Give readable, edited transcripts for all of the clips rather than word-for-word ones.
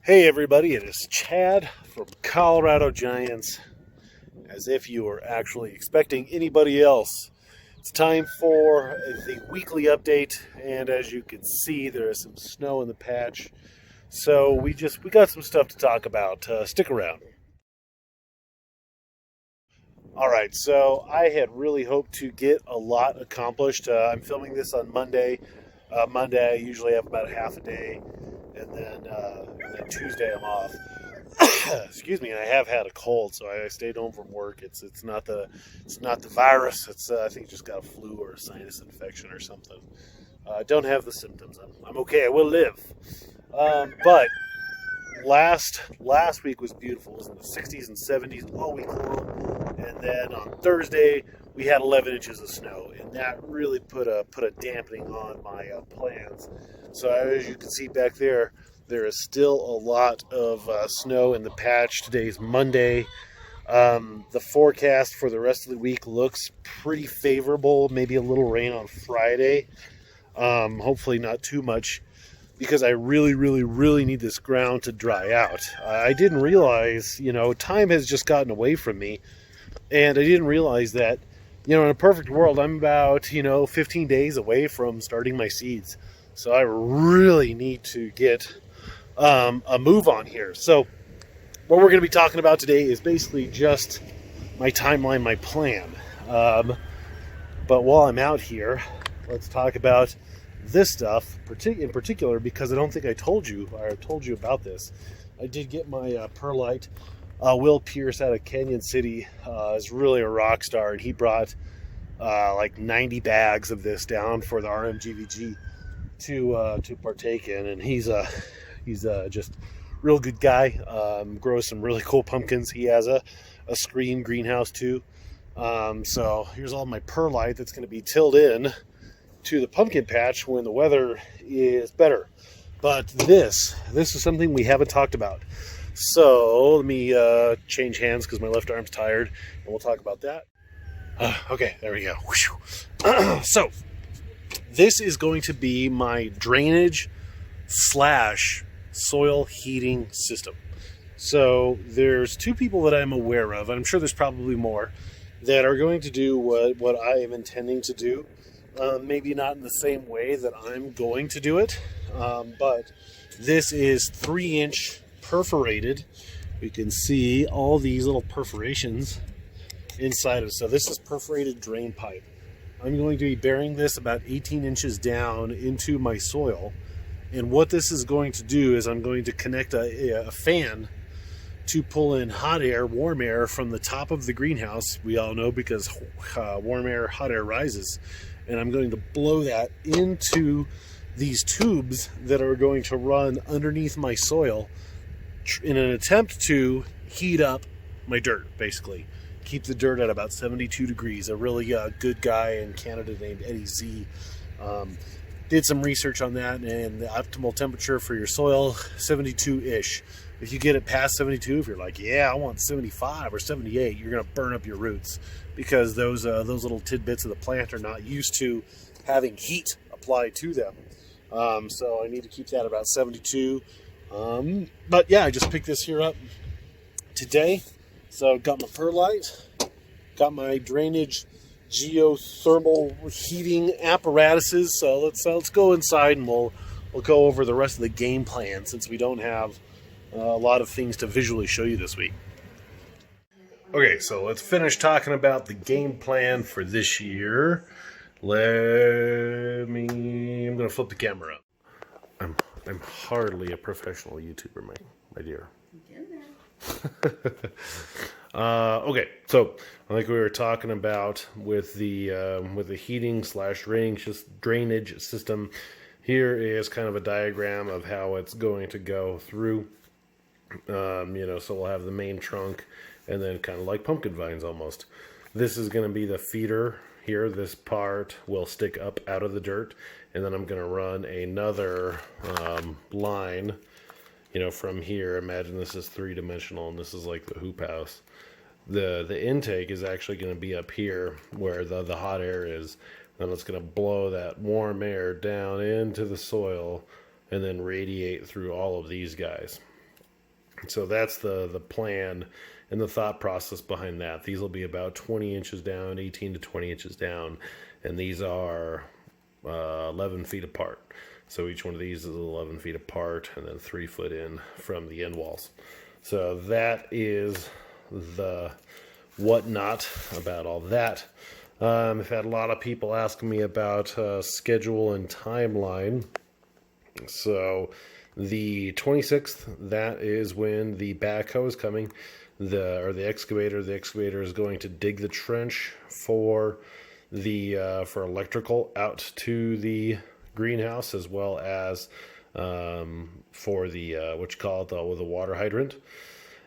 Hey everybody, it is Chad from Colorado Giants. As if you were actually expecting anybody else. It's time for the weekly update, and as you can see, there is some snow in the patch. So we got some stuff to talk about. Stick around. All right, so I had really hoped to get a lot accomplished. I'm filming this on Monday. Monday, I usually have about half a day, and then Tuesday I'm off. Excuse me. And I have had a cold, so I stayed home from work. It's not the virus. It's I think just got a flu or a sinus infection or something. I don't have the symptoms. I'm okay. I will live. But last week was beautiful. It was in the 60s and 70s all week long, and then on Thursday we had 11 inches of snow, and that really put a dampening on my plans. So as you can see back there, there is still a lot of snow in the patch. Today's Monday. The forecast for the rest of the week looks pretty favorable. Maybe a little rain on Friday. Hopefully not too much, because I really, really, really need this ground to dry out. I didn't realize, time has just gotten away from me, and I didn't realize that, in a perfect world, I'm about, 15 days away from starting my seeds. So I really need to get a move on here. So what we're going to be talking about today is basically just my timeline, my plan. But while I'm out here, let's talk about this stuff in particular, because I don't think I told you about this. I did get my perlite. Will Pierce out of Canyon City is really a rock star, and he brought like 90 bags of this down for the RMGVG to partake in, and he's just real good guy. Grows some really cool pumpkins. He has a screen greenhouse too. So here's all my perlite that's going to be tilled in to the pumpkin patch when the weather is better. But this is something we haven't talked about. So let me change hands because my left arm's tired, and we'll talk about that. Okay, there we go. So this is going to be my drainage / soil heating system. So there's two people that I'm aware of, and I'm sure there's probably more, that are going to do what I am intending to do. Maybe not in the same way that I'm going to do it, but this is 3-inch perforated. You can see all these little perforations inside of it. So this is perforated drain pipe. I'm going to be burying this about 18 inches down into my soil. And what this is going to do is I'm going to connect a fan to pull in hot air, warm air from the top of the greenhouse. We all know, because warm air, hot air rises. And I'm going to blow that into these tubes that are going to run underneath my soil in an attempt to heat up my dirt, basically. Keep the dirt at about 72 degrees. A really good guy in Canada named Eddie Z did some research on that, and the optimal temperature for your soil, 72-ish. If you get it past 72, if you're like, yeah, I want 75 or 78, you're going to burn up your roots, because those little tidbits of the plant are not used to having heat applied to them. So I need to keep that about 72. But yeah, I just picked this here up today. So got my perlite, got my drainage geothermal heating apparatuses. So let's go inside, and we'll go over the rest of the game plan, since we don't have a lot of things to visually show you this week. Okay, so let's finish talking about the game plan for this year. I'm going to flip the camera up. I'm hardly a professional YouTuber, my dear. Okay, so like we were talking about with the heating / drainage system, here is kind of a diagram of how it's going to go through. So we'll have the main trunk, and then kind of like pumpkin vines almost. This is going to be the feeder here. This part will stick up out of the dirt, and then I'm going to run another line. From here, imagine this is 3-dimensional, and this is like the hoop house. The intake is actually going to be up here where the hot air is. Then it's going to blow that warm air down into the soil and then radiate through all of these guys. So that's the plan and the thought process behind that. These will be about 20 inches down, 18 to 20 inches down, and these are 11 feet apart. So each one of these is 11 feet apart and then 3 foot in from the end walls. So that is the whatnot about all that. I've had a lot of people asking me about schedule and timeline. So the 26th, that is when the backhoe is coming, the excavator. The excavator is going to dig the trench for for electrical out to the greenhouse, as well as for the what you call it, the water hydrant.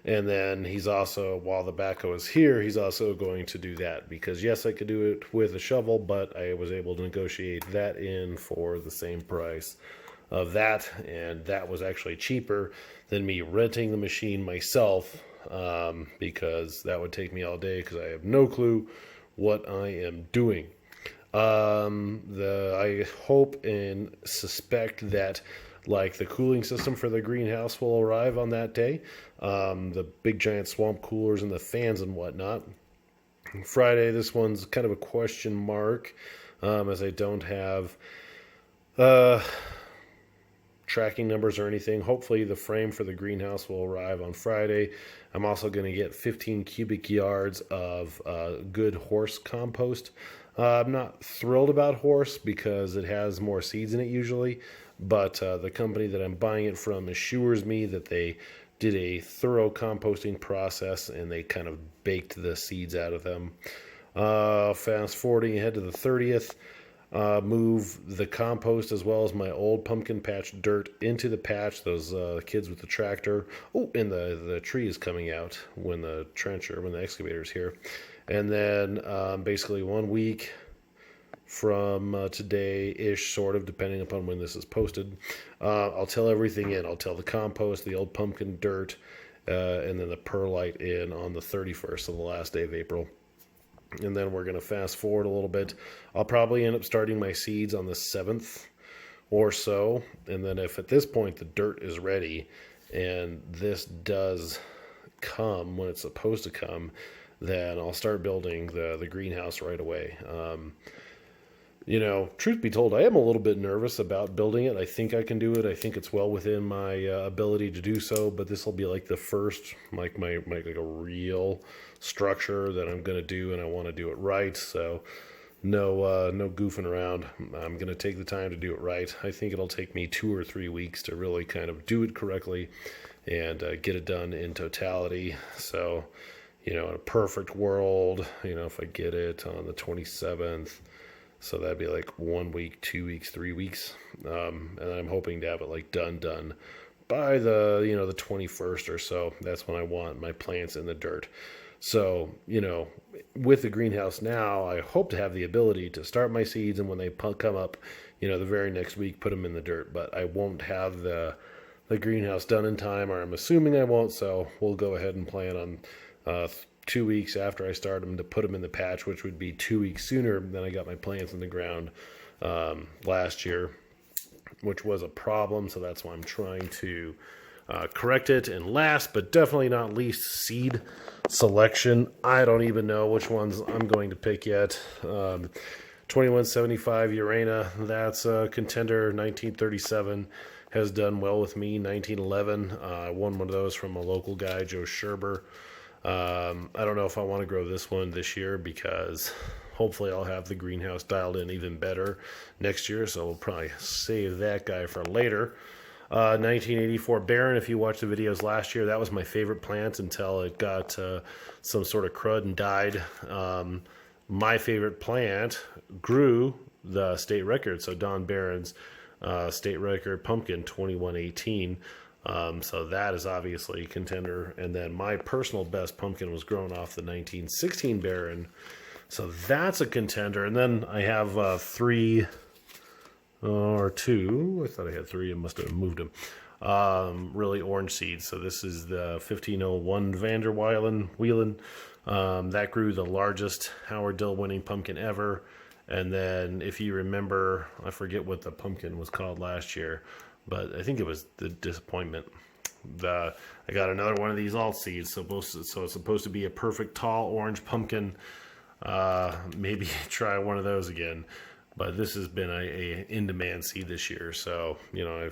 And then he's also, while the backhoe is here, he's also going to do that, because yes, I could do it with a shovel, but I was able to negotiate that in for the same price of that, and that was actually cheaper than me renting the machine myself, because that would take me all day, because I have no clue what I am doing. I hope and suspect that, like, the cooling system for the greenhouse will arrive on that day. The big giant swamp coolers and the fans and whatnot. Friday, this one's kind of a question mark, as I don't have tracking numbers or anything. Hopefully the frame for the greenhouse will arrive on Friday. I'm also going to get 15 cubic yards of good horse compost. I'm not thrilled about horse because it has more seeds in it usually, but the company that I'm buying it from assures me that they did a thorough composting process and they kind of baked the seeds out of them. Fast forwarding ahead to the 30th, move the compost as well as my old pumpkin patch dirt into the patch. Those kids with the tractor. Oh, and the tree is coming out when the excavator's here. And then basically 1 week from today-ish, sort of, depending upon when this is posted, I'll till everything in. I'll till the compost, the old pumpkin dirt, and then the perlite in on the 31st, so the last day of April. And then we're going to fast forward a little bit. I'll probably end up starting my seeds on the 7th or so. And then if at this point the dirt is ready and this does come when it's supposed to come, then I'll start building the greenhouse right away. Truth be told, I am a little bit nervous about building it. I think I can do it. I think it's well within my ability to do so, but this will be like the first, like a real structure that I'm going to do, and I want to do it right. So no goofing around. I'm going to take the time to do it right. I think it'll take me 2 or 3 weeks to really kind of do it correctly and get it done in totality. So, in a perfect world, if I get it on the 27th, so that'd be like 1 week, 2 weeks, 3 weeks. And I'm hoping to have it like done by the 21st or so. That's when I want my plants in the dirt. So, with the greenhouse now, I hope to have the ability to start my seeds, and when they come up, the very next week, put them in the dirt. But I won't have the greenhouse done in time, or I'm assuming I won't. So we'll go ahead and plan on 2 weeks after I start them to put them in the patch, which would be 2 weeks sooner than I got my plants in the ground last year, which was a problem. So that's why I'm trying to correct it. And last but definitely not least, seed selection. I don't even know which ones I'm going to pick yet. 2175 Urana, that's a contender. 1937 has done well with me. 1911, I won one of those from a local guy, Joe Scherber. I don't know if I want to grow this one this year, because hopefully I'll have the greenhouse dialed in even better next year, so we'll probably save that guy for later. 1984 Baron, if you watched the videos last year, that was my favorite plant until it got some sort of crud and died. My favorite plant grew the state record, so Don Barron's state record pumpkin 2118. So that is obviously a contender. And then my personal best pumpkin was grown off the 1916 Baron. So that's a contender. And then I have 3 or 2. I thought I had 3. I must have moved them. Really orange seeds. So this is the 1501 Vander Wieland. That grew the largest Howard Dill winning pumpkin ever. And then if you remember, I forget what the pumpkin was called last year, but I think it was the Disappointment. I got another one of these alt seeds, so it's supposed to be a perfect tall orange pumpkin. Maybe try one of those again. But this has been a in-demand seed this year, so I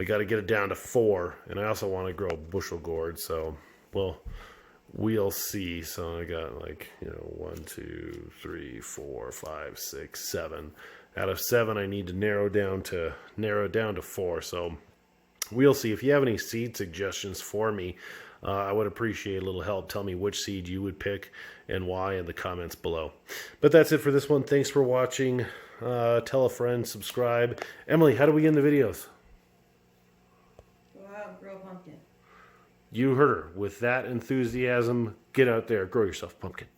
got to get it down to 4, and I also want to grow bushel gourd, so we'll see. So I got 1, 2, 3, 4, 5, 6, 7. Out of 7, I need to narrow it down to 4. So we'll see. If you have any seed suggestions for me, I would appreciate a little help. Tell me which seed you would pick and why in the comments below. But that's it for this one. Thanks for watching. Tell a friend, subscribe. Emily, how do we end the videos? Go out and grow a pumpkin. You heard her. With that enthusiasm, get out there, grow yourself a pumpkin.